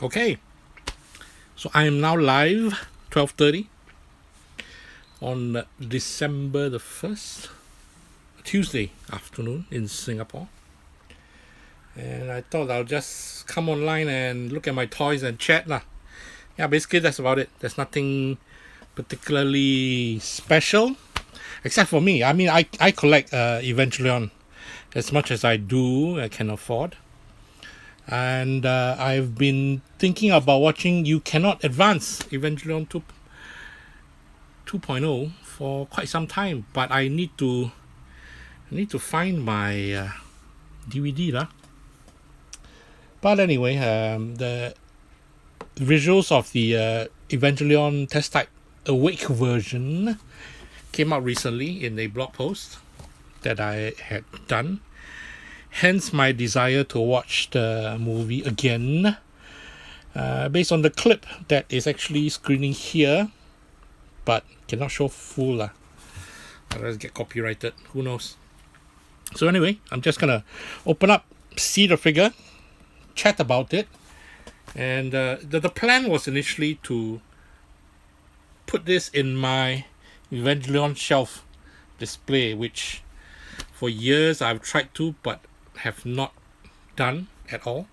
Okay, so I am now live 12:30 on December the 1st, Tuesday afternoon in Singapore. And I thought I'll just come online and look at my toys and chat lah. Yeah, basically that's about it. There's nothing particularly special, except for me. I mean, I collect Evangelion as much as I do, I can afford. And I've been thinking about watching You Cannot Advance Evangelion 2.0 for quite some time, but I need to find my DVD lah. But anyway, the visuals of the Evangelion test type awake version came out recently in a blog post that I had done. Hence my desire to watch the movie again, based on the clip that is actually screening here, but cannot show full lah. Otherwise get copyrighted, who knows. So anyway, I'm just gonna open up, see the figure, chat about it, and the plan was initially to put this in my Evangelion shelf display, which for years I've tried to but have not done at all.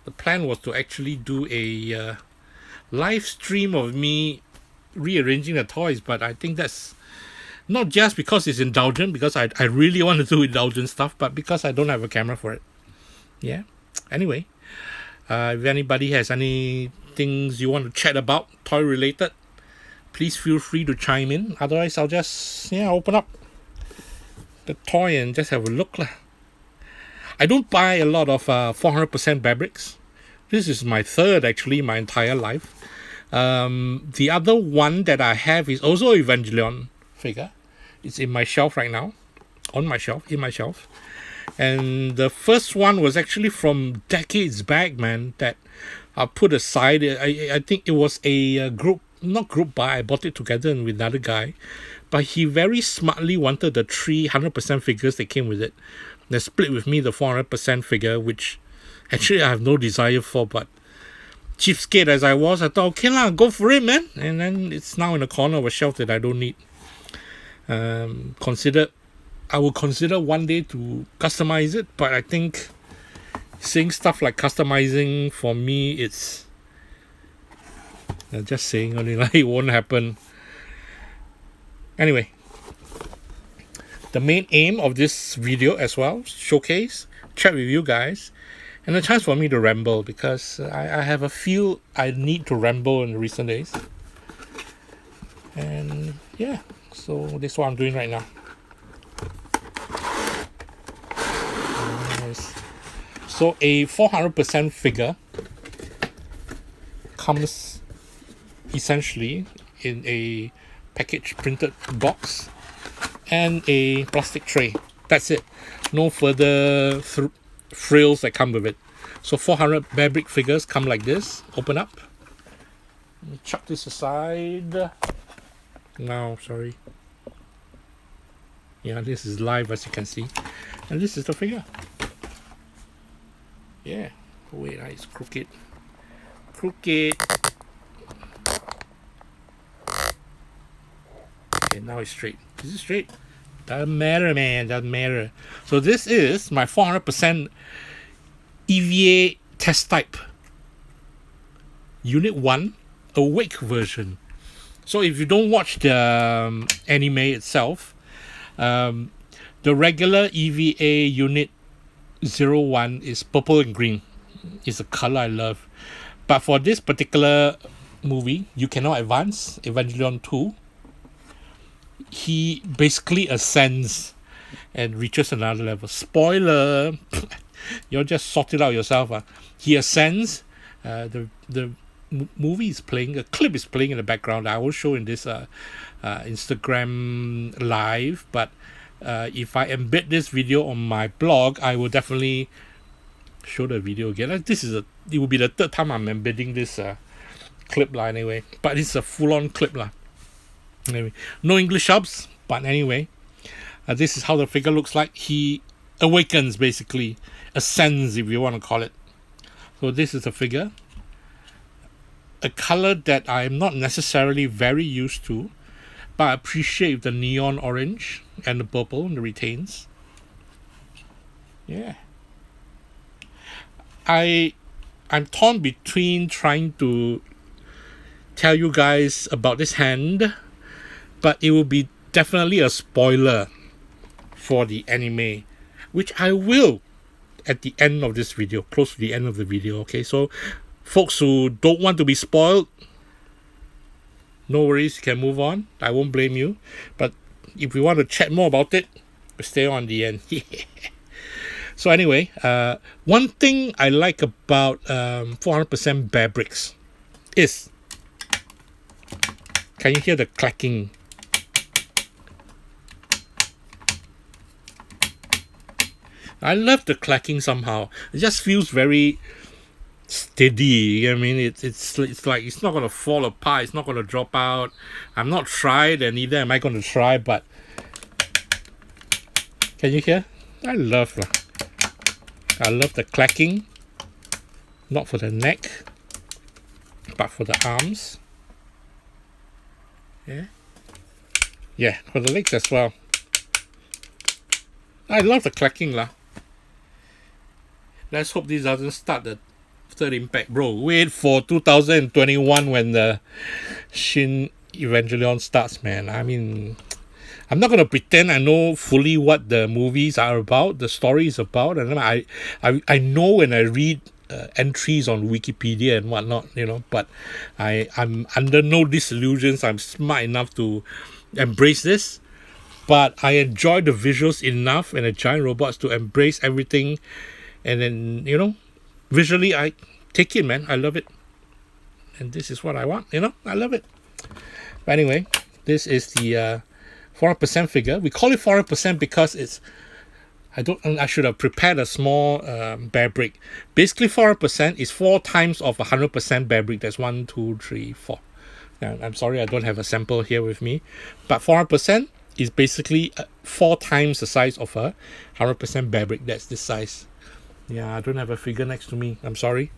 The plan was to actually do a live stream of me rearranging the toys, but I think that's not just because it's indulgent, because I really want to do indulgent stuff, but because I don't have a camera for it. Yeah. Anyway, if anybody has any things you want to chat about, toy related, please feel free to chime in. Otherwise, I'll just open up the toy and just have a look lah. I don't buy a lot of 400% Bearbricks. This is my third actually in my entire life. The other one that I have is also an Evangelion figure. It's in my shelf right now, in my shelf. And the first one was actually from decades back, man, that I put aside. I think it was a not group buy. I bought it together with another guy, but he very smartly wanted the 300% figures that came with it. They split with me the 400% figure, which actually I have no desire for, but cheapskate as I was, I thought, okay lah, go for it, man. And then it's now in a corner of a shelf that I don't need. I will consider one day to customize it, but I think seeing stuff like customizing, for me, it's just saying only like it won't happen. Anyway, the main aim of this video as well, showcase, chat with you guys, and a chance for me to ramble, because I have a feel I need to ramble in recent days. And yeah, so this is what I'm doing right now. Nice. So a 400% figure comes essentially in a package printed box and a plastic tray. That's it. No further frills that come with it. So 400 Bearbrick figures come like this. Open up. Let me chuck this aside. No, sorry. Yeah, this is live as you can see. And this is the figure. Yeah. Oh, wait, it's crooked. Crooked. Okay, now it's straight. Is it straight? Doesn't matter, man. Doesn't matter. So this is my 400% EVA test type Unit 1 awake version. So if you don't watch the anime itself, the regular EVA Unit 01 is purple and green. It's a color I love. But for this particular movie, You Cannot Advance Evangelion 2, he basically ascends and reaches another level. Spoiler! You'll just sort it out yourself. He ascends. The movie is playing. A clip is playing in the background. I will show in this Instagram live. But if I embed this video on my blog, I will definitely show the video again. It will be the third time I'm embedding this clip lah. Anyway, but it's a full-on clip lah. Anyway, no English subs, but anyway, this is how the figure looks like. He awakens, basically ascends, if you want to call it. So this is the figure. a color that I'm not necessarily very used to, but I appreciate the neon orange and the purple and the retains. Yeah. I'm torn between trying to tell you guys about this hand, but it will be definitely a spoiler for the anime, which I will at the end of this video, close to the end of the video. Okay, so folks who don't want to be spoiled, no worries, you can move on. I won't blame you. But if you want to chat more about it, stay on the end. So anyway, one thing I like about 400% Bearbricks is, can you hear the clacking? I love the clacking somehow. It just feels very steady. You know what I mean? It's like it's not going to fall apart. It's not going to drop out. I'm not tried, and neither am I going to try, but can you hear? I love the clacking. Not for the neck, but for the arms. Yeah, for the legs as well. I love the clacking lah. Let's hope this doesn't start the third impact. Bro, wait for 2021 when the Shin Evangelion starts, man. I mean, I'm not going to pretend I know fully what the movies are about, the story is about. And I know when I read entries on Wikipedia and whatnot, you know, but I'm under no disillusions. I'm smart enough to embrace this. But I enjoy the visuals enough and the giant robots to embrace everything. And then, you know, visually, I take it, man. I love it. And this is what I want, you know. I love it. But anyway, this is the 400% figure. We call it 400% because it's, I should have prepared a small Bearbrick. Basically, 400% is 4 times of 100% Bearbrick. That's 1, 2, 3, 4. Now, I'm sorry, I don't have a sample here with me. But 400% is basically 4 times the size of a 100% Bearbrick. That's this size. Yeah, I don't have a figure next to me. I'm sorry.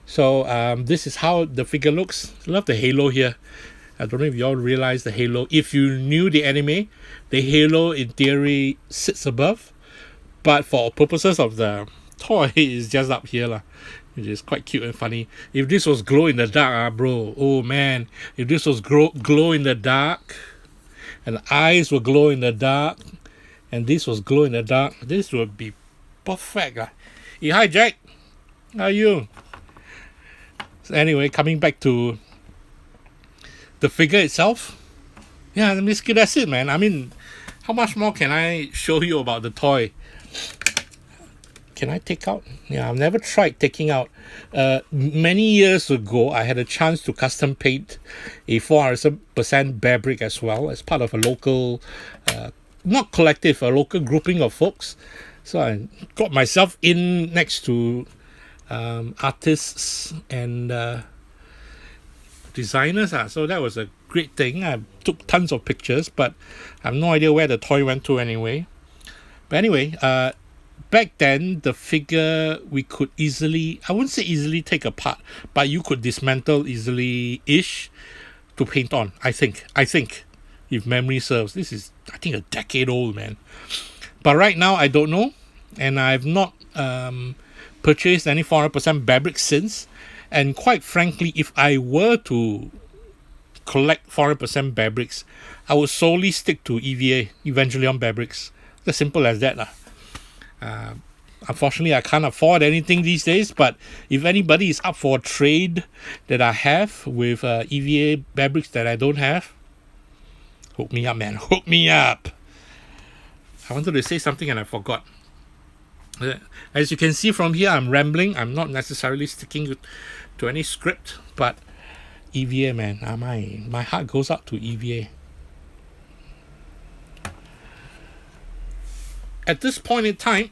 So this is how the figure looks. I love the halo here. I don't know if you all realize the halo. If you knew the anime, the halo in theory sits above. But for purposes of the toy, it's just up here lah, which is quite cute and funny. If this was glow in the dark, bro, oh man. If this was glow in the dark, and the eyes were glow in the dark, and this was glow in the dark, this would be perfect. Hey, hi Jack, how are you? So anyway, coming back to the figure itself, yeah, basically that's it, man. I mean, how much more can I show you about the toy? Can I take out? Yeah, I've never tried taking out. Many years ago, I had a chance to custom paint a 400% Bearbrick as well, as part of a local, not collective, a local grouping of folks. So I got myself in next to artists and designers. So that was a great thing. I took tons of pictures, but I have no idea where the toy went to anyway. But anyway, back then, the figure we could easily, I wouldn't say easily take apart, but you could dismantle easily-ish to paint on, I think, if memory serves. This is, I think, a decade old, man. But right now, I don't know, and I've not purchased any 400% Bearbrick since. And quite frankly, if I were to collect 400% Bearbricks, I would solely stick to EVA, Evangelion Bearbricks. As simple as that. Unfortunately, I can't afford anything these days, but if anybody is up for a trade that I have with EVA Bearbricks that I don't have, hook me up, man. Hook me up. I wanted to say something and I forgot. As you can see from here, I'm rambling. I'm not necessarily sticking to any script, but EVA, man. My heart goes out to EVA. At this point in time,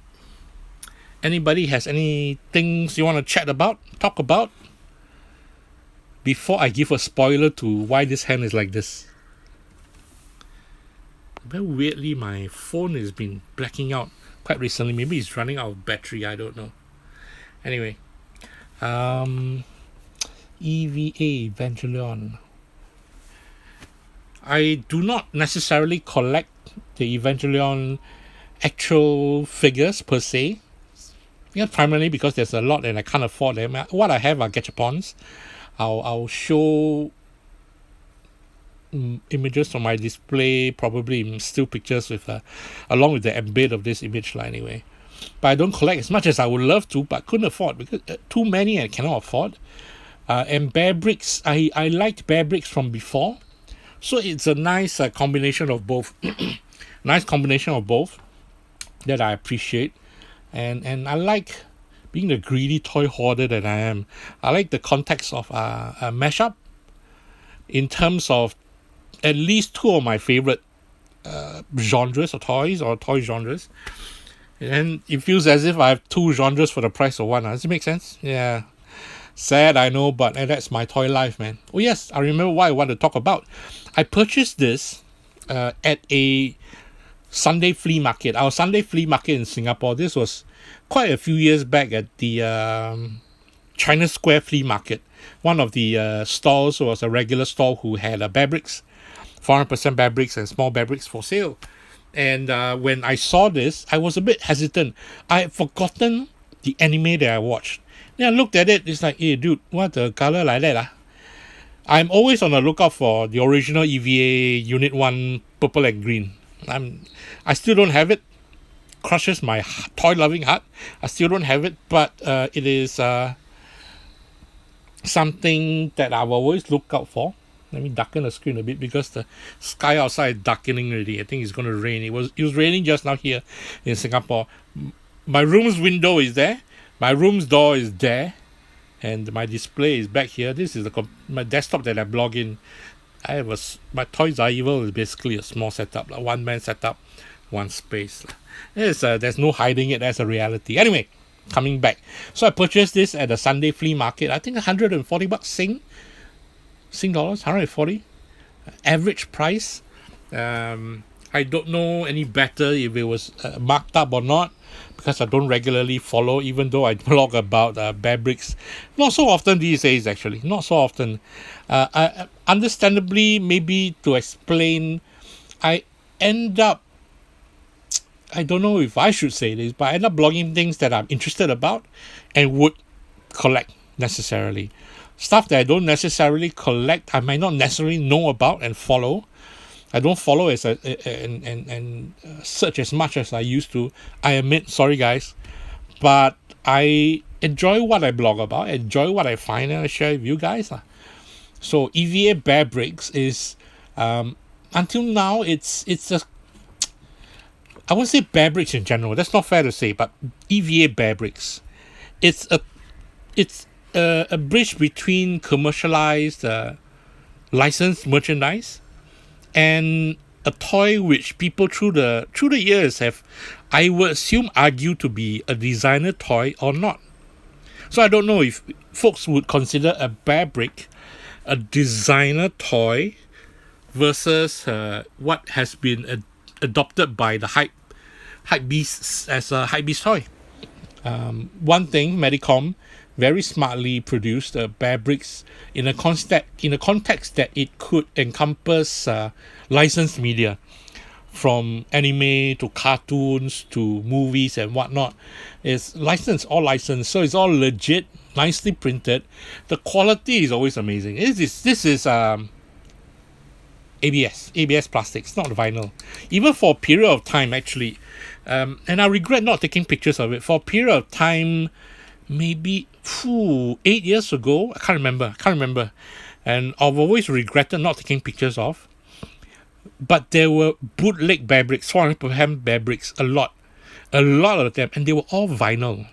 anybody has any things you want to chat about, talk about, before I give a spoiler to why this hand is like this? Very weirdly, my phone has been blacking out quite recently. Maybe it's running out of battery, I don't know. Anyway, EVA Evangelion. I do not necessarily collect the Evangelion actual figures per se. Yeah, primarily because there's a lot and I can't afford them. What I have are gachapons. I'll show images from my display, probably in still pictures with along with the embed of this image line anyway. But I don't collect as much as I would love to, but couldn't afford because too many I cannot afford. And Bearbricks, I liked Bearbricks from before, so it's a nice combination of both. Nice combination of both that I appreciate, and I like being the greedy toy hoarder that I am. I like the context of a mashup in terms of at least two of my favorite genres of toys or toy genres. And it feels as if I have two genres for the price of one. Does it make sense? Yeah. Sad, I know, but that's my toy life, man. Oh yes, I remember what I want to talk about. I purchased this at a Sunday flea market. Our Sunday flea market in Singapore. This was quite a few years back at the China Square flea market. One of the stalls was a regular stall who had Bearbricks, 400% Bearbricks and small Bearbricks for sale. And when I saw this, I was a bit hesitant. I had forgotten the anime that I watched. Then I looked at it. It's like, hey, dude, what the color like that? I'm always on the lookout for the original EVA Unit 1 purple and green. I still don't have it. Crushes my toy-loving heart. I still don't have it, but it is something that I've always looked out for. Let me darken the screen a bit because the sky outside is darkening already. I think it's going to rain. It was raining just now here in Singapore. My room's window is there. My room's door is there. And my display is back here. This is my desktop that I blog in. My TOYSREVIL is basically a small setup, like one-man setup, one space. There's no hiding it. That's a reality. Anyway, coming back. So I purchased this at the Sunday flea market. I think $140 Sing dollars, 140 average price. I don't know any better if it was marked up or not, because I don't regularly follow, even though I blog about Bearbricks. Not so often these days, actually. Not so often. Understandably, maybe to explain, I end up, I don't know if I should say this, but I end up blogging things that I'm interested about and would collect necessarily. Stuff that I don't necessarily collect, I might not necessarily know about and follow. I don't follow and search as much as I used to. I admit, sorry guys, but I enjoy what I blog about, enjoy what I find, and I share with you guys. So EVA Bearbricks is, until now, it's a, I won't say Bearbricks in general. That's not fair to say, but EVA Bearbricks, it's a bridge between commercialized licensed merchandise and a toy which people through the years have, I would assume, argued to be a designer toy or not. So I don't know if folks would consider a Bearbrick a designer toy versus what has been adopted by the hype beasts as a hype beast toy. One thing, Medicom very smartly produced Bearbricks in a context that it could encompass licensed media, from anime to cartoons to movies and whatnot. It's licensed, all licensed, so it's all legit, nicely printed. The quality is always amazing. This is ABS plastics, not vinyl. Even for a period of time, actually, and I regret not taking pictures of it. For a period of time, maybe 8 years ago, I can't remember, and I've always regretted not taking pictures of. But there were bootleg Bearbricks, 400% Bearbricks, a lot of them, and they were all vinyl.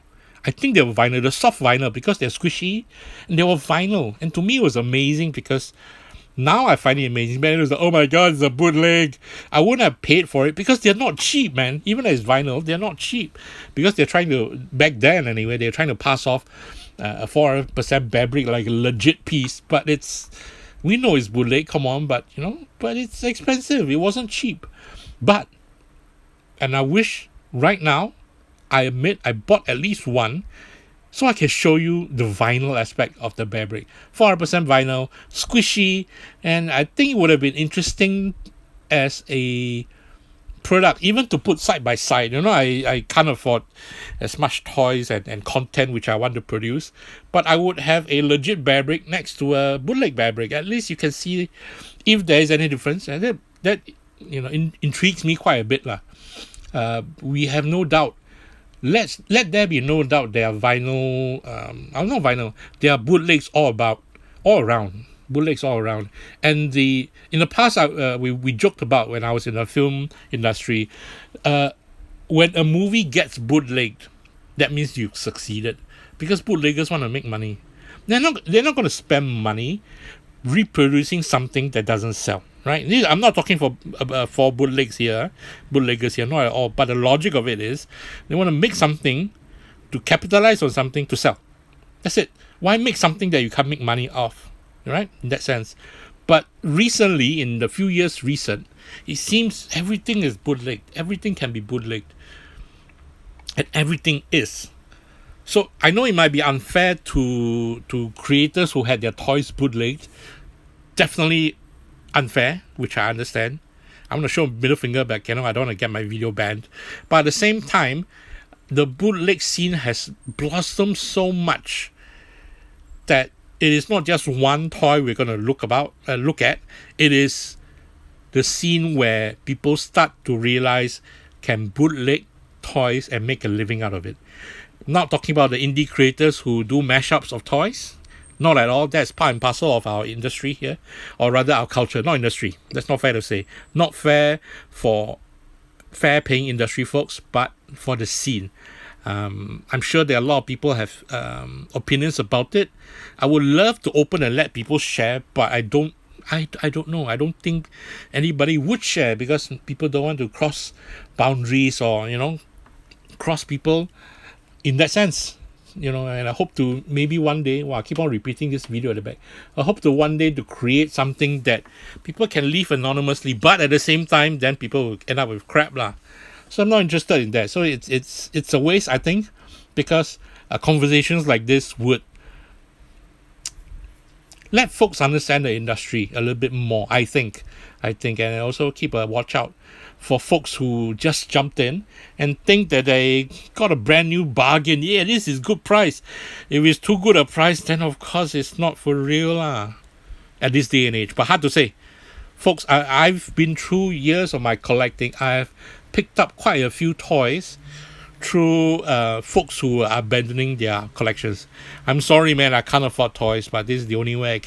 I think they were vinyl, the soft vinyl, because they're squishy, and they were vinyl. And to me, it was amazing because now I find it amazing. Man, it was like, oh my god, it's a bootleg. I wouldn't have paid for it because they're not cheap, man. Even as vinyl, they're not cheap because they're trying to, back then anyway, they're trying to pass off a 400% Bearbrick like a legit piece. But we know it's bootleg, come on, but but it's expensive. It wasn't cheap. But, and I wish right now, I admit I bought at least one so I can show you the vinyl aspect of the Bearbrick. 400% vinyl, squishy, and I think it would have been interesting as a product, even to put side by side. I can't afford as much toys and content which I want to produce, but I would have a legit Bearbrick next to a bootleg Bearbrick. At least you can see if there is any difference, and that intrigues me quite a bit lah. We have no doubt. Let there be no doubt. There are vinyl. Not vinyl. There are bootlegs all around. Bootlegs all around. And in the past, we joked about when I was in the film industry. When a movie gets bootlegged, that means you succeeded, because bootleggers want to make money. They're not going to spend money reproducing something that doesn't sell, right? I'm not talking for bootleggers here, not at all. But the logic of it is, they want to make something to capitalize on something to sell. That's it. Why make something that you can't make money off, right? In that sense. But recently, in the few years recent, it seems everything is bootlegged. Everything can be bootlegged, and everything is. So I know it might be unfair to creators who had their toys bootlegged. Definitely unfair, which I understand. I'm going to show a middle finger back, I don't want to get my video banned. But at the same time, the bootleg scene has blossomed so much that it is not just one toy we're going to look at. It is the scene where people start to realize can bootleg toys and make a living out of it. I'm not talking about the indie creators who do mashups of toys. Not at all. That's part and parcel of our industry here, or rather our culture, not industry. That's not fair to say. Not fair for fair-paying industry folks, but for the scene. I'm sure there are a lot of people have opinions about it. I would love to open and let people share, but I don't know. I don't think anybody would share, because people don't want to cross boundaries or cross people in that sense. And I hope to maybe one day, I keep on repeating this video at the back. I hope to one day to create something that people can leave anonymously, but at the same time, then people will end up with crap lah. So I'm not interested in that. So it's a waste, I think, because conversations like this would let folks understand the industry a little bit more, I think, and also keep a watch out for folks who just jumped in and think that they got a brand new bargain. Yeah, this is good price. If it's too good a price, then of course it's not for real lah, at this day and age. But hard to say. Folks, I've been through years of my collecting. I've picked up quite a few toys through folks who are abandoning their collections. I'm sorry, man, I can't afford toys, but this is the only way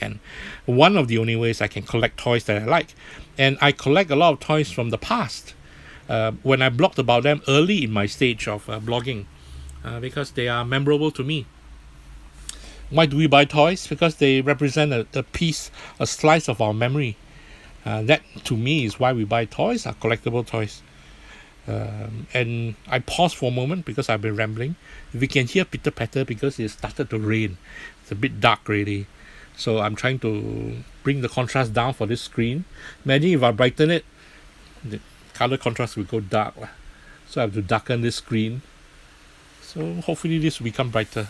one of the only ways I can collect toys that I like. And I collect a lot of toys from the past, when I blogged about them early in my stage of blogging, because they are memorable to me. Why do we buy toys? Because they represent a slice of our memory. That, to me, is why we buy toys, are collectible toys. And I pause for a moment because I've been rambling. If you can hear pitter-patter, because it started to rain. It's a bit dark already. So I'm trying to bring the contrast down for this screen. Imagine if I brighten it, the color contrast will go dark. So I have to darken this screen. So hopefully this will become brighter.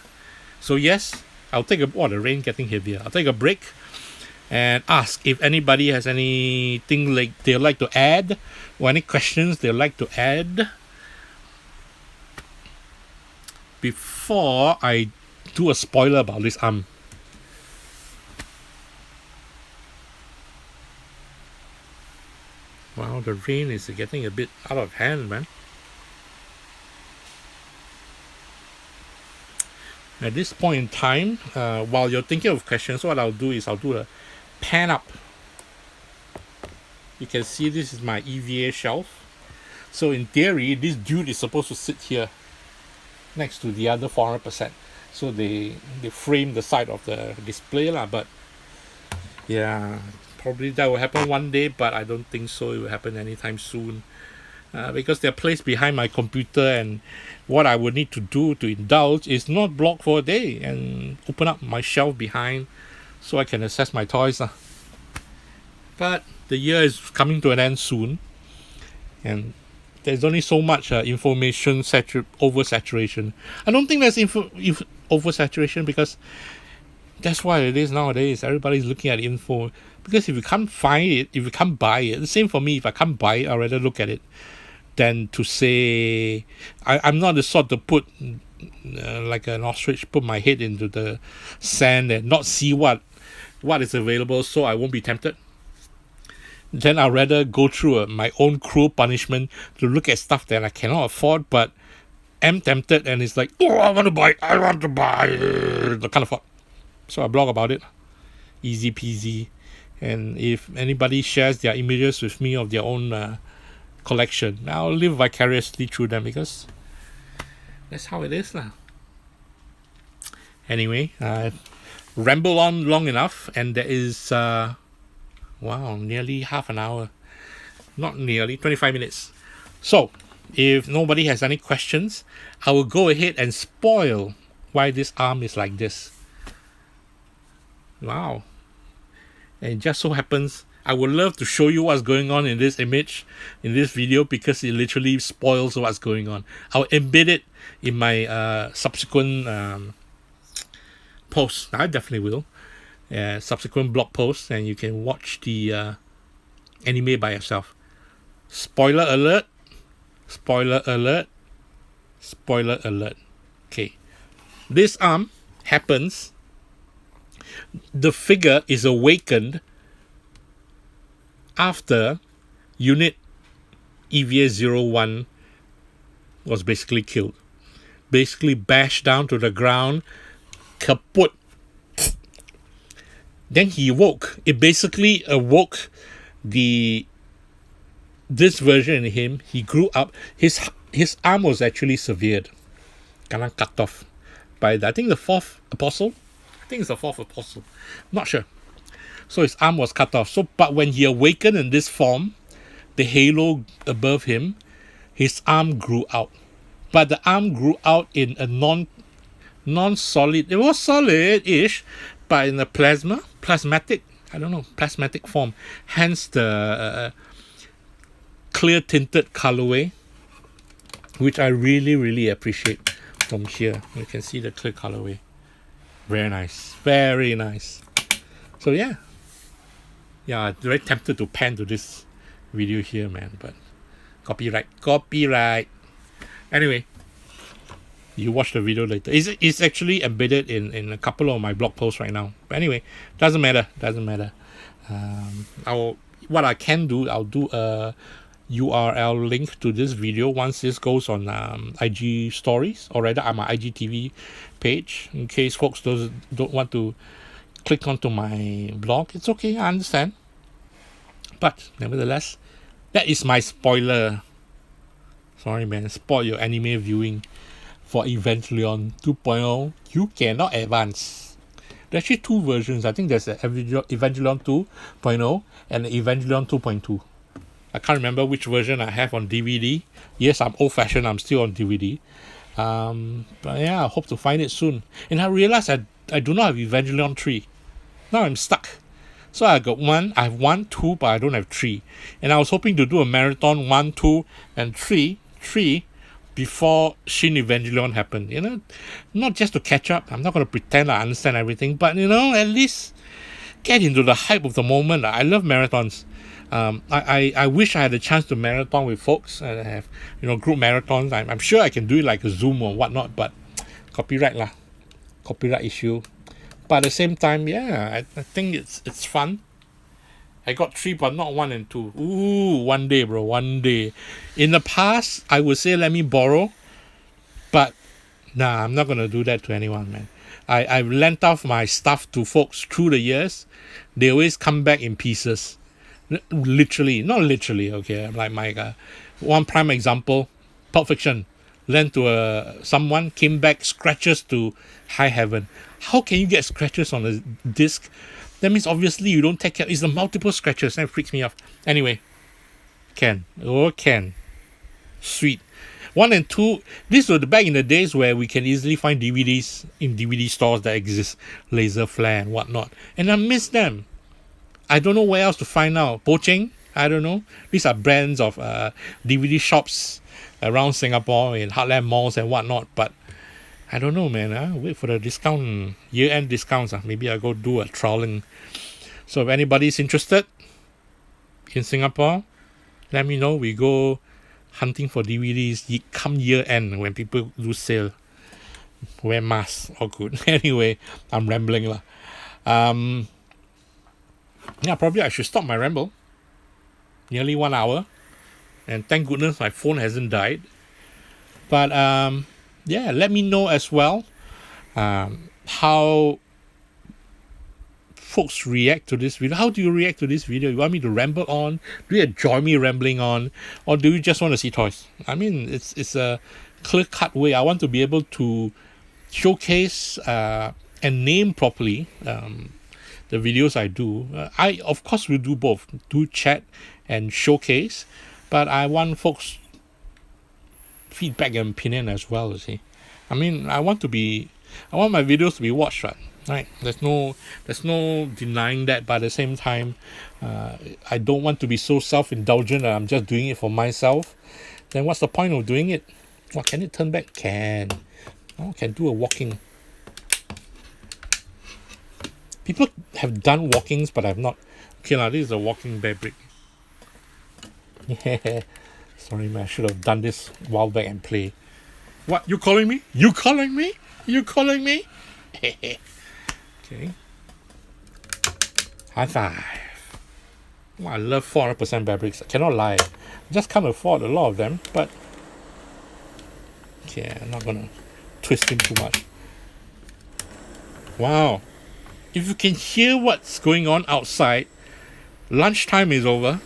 So yes, I'll take the rain getting heavier. I'll take a break and ask if anybody has anything like they'd like to add, or any questions they'd like to add before I do a spoiler about this arm. Wow, the rain is getting a bit out of hand, man. At this point in time, while you're thinking of questions, what I'll do is I'll do a pan up. You can see this is my EVA shelf. So in theory, this dude is supposed to sit here next to the other 400%. So they frame the side of the display lah. But yeah, probably that will happen one day, but I don't think so it will happen anytime soon. Because they're placed behind my computer, and what I would need to do to indulge is not blog for a day and open up my shelf behind so I can access my toys. But the year is coming to an end soon, and there's only so much information oversaturation. I don't think there's oversaturation, because that's why it is nowadays. Everybody's looking at info. Because if you can't find it, if you can't buy it, the same for me. If I can't buy it, I'd rather look at it than to say. I'm not the sort to put like an ostrich, put my head into the sand and not see what is available, so I won't be tempted. Then I'd rather go through my own cruel punishment to look at stuff that I cannot afford, but am tempted, and it's like, oh, I want to buy, the kind of thought. So I blog about it, easy peasy. And if anybody shares their images with me of their own collection, I'll live vicariously through them, because that's how it is now. Anyway, I've rambled on long enough, and there is nearly half an hour. Not nearly, 25 minutes. So if nobody has any questions, I will go ahead and spoil why this arm is like this. Wow. And it just so happens, I would love to show you what's going on in this image, in this video, because it literally spoils what's going on. I'll embed it in my subsequent posts. I definitely will. Subsequent blog posts, and you can watch the anime by yourself. Spoiler alert. Spoiler alert. Spoiler alert. Okay. This arm happens. The figure is awakened after Unit EVA 01 was basically killed. Basically bashed down to the ground, kaput. Then he woke. It basically awoke this version in him. He grew up. His arm was actually severed, kind of cut off by I think the fourth apostle. I think it's the fourth apostle. Not sure. So his arm was cut off. But when he awakened in this form, the halo above him, his arm grew out. But the arm grew out in a non-solid. It was solid-ish, but in a plasmatic form. Hence the clear tinted colorway, which I really, really appreciate from here. You can see the clear colorway. Very nice. Very nice. So yeah, I'm very tempted to pan to this video here, man, but copyright. Anyway, you watch the video later. It's actually embedded in a couple of my blog posts right now. But anyway, doesn't matter. What I can do, I'll do a URL link to this video once this goes on IG stories, or rather on my IGTV page, in case folks don't want to click onto my blog. It's okay, I understand. But nevertheless, that is my spoiler. Sorry, man, spoil your anime viewing for Evangelion 2.0. You cannot advance. There's actually two versions. I think there's an Evangelion 2.0 and an Evangelion 2.2. I can't remember which version I have on DVD. Yes, I'm old-fashioned. I'm still on DVD. But yeah, I hope to find it soon. And I realized I do not have Evangelion 3. Now I'm stuck. So I have 1, 2, but I don't have 3. And I was hoping to do a marathon 1, 2, and 3 before Shin Evangelion happened. You know, not just to catch up. I'm not going to pretend I understand everything, but at least get into the hype of the moment. I love marathons. I wish I had a chance to marathon with folks and have group marathons. I'm sure I can do it like a Zoom or whatnot, but copyright issue. But at the same time, I think it's fun. I got 3, but not 1 and 2. Ooh, one day, bro, one day. In the past, I would say let me borrow, but nah, I'm not gonna do that to anyone, man. I've lent off my stuff to folks through the years. They always come back in pieces. Literally, not literally, okay. Like my one prime example, Pulp Fiction, lent to someone, came back scratches to high heaven. How can you get scratches on a disc? That means obviously you don't take care. It's the multiple scratches. That freaks me off. Anyway, can. Sweet. 1 and 2, these were back in the days where we can easily find DVDs in DVD stores that exist, laser flare and whatnot. And I miss them. I don't know where else to find now. Poaching? I don't know. These are brands of DVD shops around Singapore in Heartland malls and whatnot. But I don't know, man. Wait for the discount, year-end discounts. Maybe I'll go do a trawling. So if anybody's interested in Singapore, let me know. We go hunting for DVDs come year-end when people do sale. Wear masks, all good. Anyway, I'm rambling lah. Yeah, probably I should stop my ramble. Nearly 1 hour. And thank goodness my phone hasn't died. But yeah, let me know as well how folks react to this video. How do you react to this video? You want me to ramble on? Do you enjoy me rambling on? Or do you just want to see toys? I mean, it's a clear-cut way. I want to be able to showcase and name properly the videos I do. I, of course, will do both. Do chat and showcase. But I want folks' feedback and opinion as well, you see. I mean, I want my videos to be watched, right? There's no denying that. But at the same time, I don't want to be so self-indulgent that I'm just doing it for myself. Then what's the point of doing it? What, can it turn back? Can. Oh, can do a walking. People have done walkings, but I've not. Okay lah, this is a walking Bearbrick. Yeah. Sorry man, I should have done this a while back and play. What, you calling me? You calling me? You calling me? Okay. High five. Oh, I love 400% Bearbricks. I cannot lie. I just can't afford a lot of them, but okay, I'm not gonna twist him too much. Wow. If you can hear what's going on outside, lunchtime is over.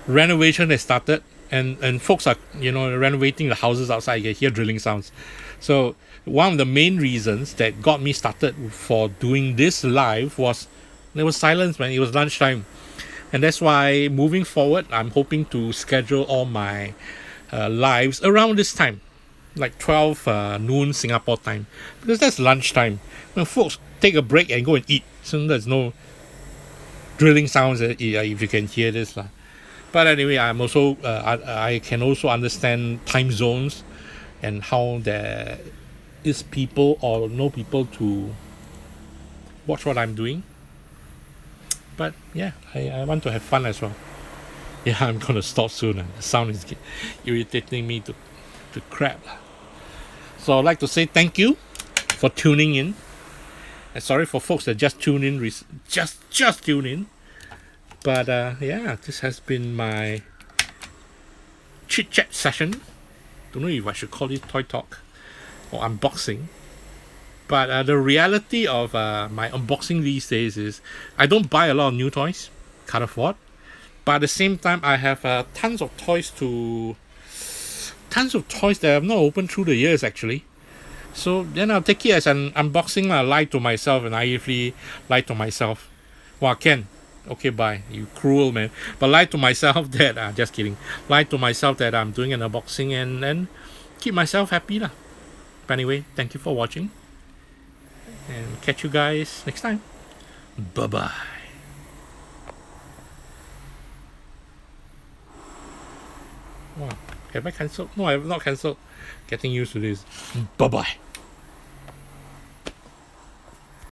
Renovation has started, and folks are, renovating the houses outside. You can hear drilling sounds. So one of the main reasons that got me started for doing this live was there was silence, man. It was lunchtime. And that's why moving forward, I'm hoping to schedule all my lives around this time, like 12 noon Singapore time, because that's lunchtime when folks take a break and go and eat. So there's no drilling sounds if you can hear this. But anyway, I'm also I can also understand time zones and how there is people or no people to watch what I'm doing. But yeah, I want to have fun as well. Yeah, I'm gonna stop soon. The sound is irritating me to crap. So I'd like to say thank you for tuning in. And sorry for folks that just tune in, just tune in. But yeah, this has been my chit chat session. Don't know if I should call it toy talk or unboxing. But the reality of my unboxing these days is I don't buy a lot of new toys, can't afford. But at the same time, I have tons of toys that I've not opened through the years actually. So then I'll take it as an unboxing. I lie to myself and naively lie to myself. Well, Ken, okay, bye. You cruel man. But lie to myself that just kidding. Lie to myself that I'm doing an unboxing and keep myself happy lah. But anyway, thank you for watching. And catch you guys next time. Bye-bye. Wow. Have I cancelled? No, I have not cancelled. Getting used to this. Bye-bye.